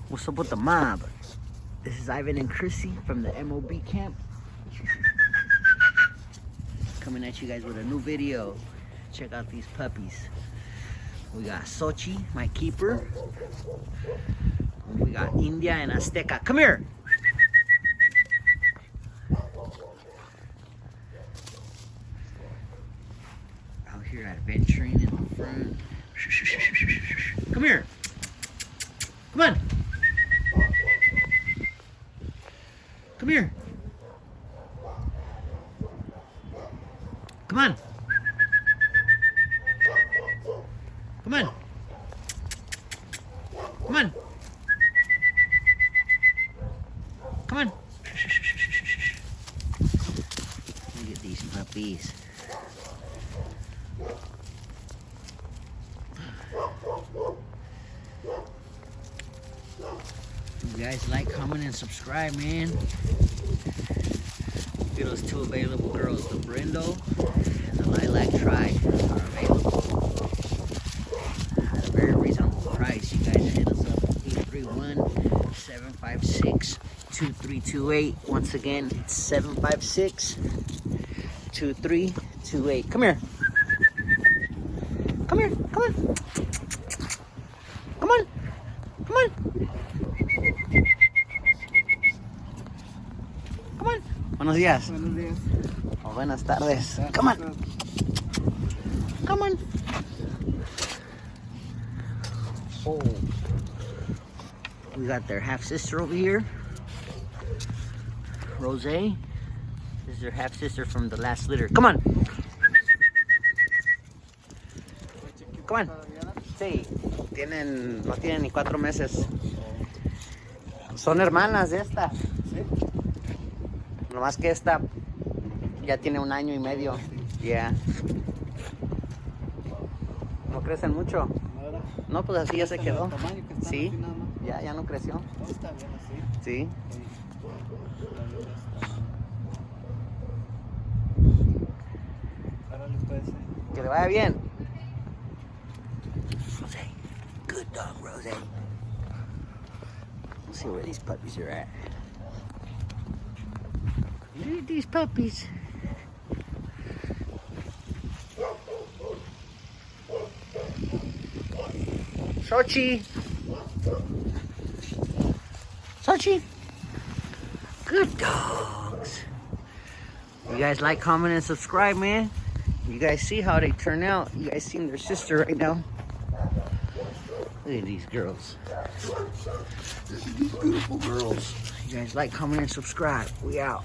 What's up with the mob? This is Ivan and Chrissy from the MOB camp. Coming at you guys with a new video. Check out these puppies. We got Sochi, my keeper. We got India and Azteca. Come here! Out here adventuring in the front. Come here! Come on! Come here! Come on! Come on! Come on! Come on! Look at these puppies. You guys like, comment, and subscribe, man. Look at those two available girls, the Brindle and the Lilac Tri are available at a very reasonable price. You guys hit us up 831-756-2328. Once again, it's 756-2328. Come here. Come here. Come on. Come on. Come on. Come on. Buenos días. Buenos días. O buenas tardes. Come on. Come on. Oh. We got their half sister over here. Rose. This is their half sister from the last litter. Come on. Come on. Sí. No tienen ni 4 meses. Son hermanas de esta. ¿Sí? Nomás que esta ya tiene 1 año y medio. Ya. No crecen mucho. Ahora, No, pues así ya se quedó. el tamaño que están Sí. aquí nada más. Ya no creció. No, está bien así. Sí. Árale, pues. Que le vaya bien. Rose. Good dog, Rose. Let's see where these puppies are at. Look at these puppies. Sochi. Sochi. Good dogs. You guys like, comment, and subscribe, man. You guys see how they turn out. You guys seen their sister right now. Look at these girls. Look at these beautiful girls. You guys like, comment, and subscribe. We out.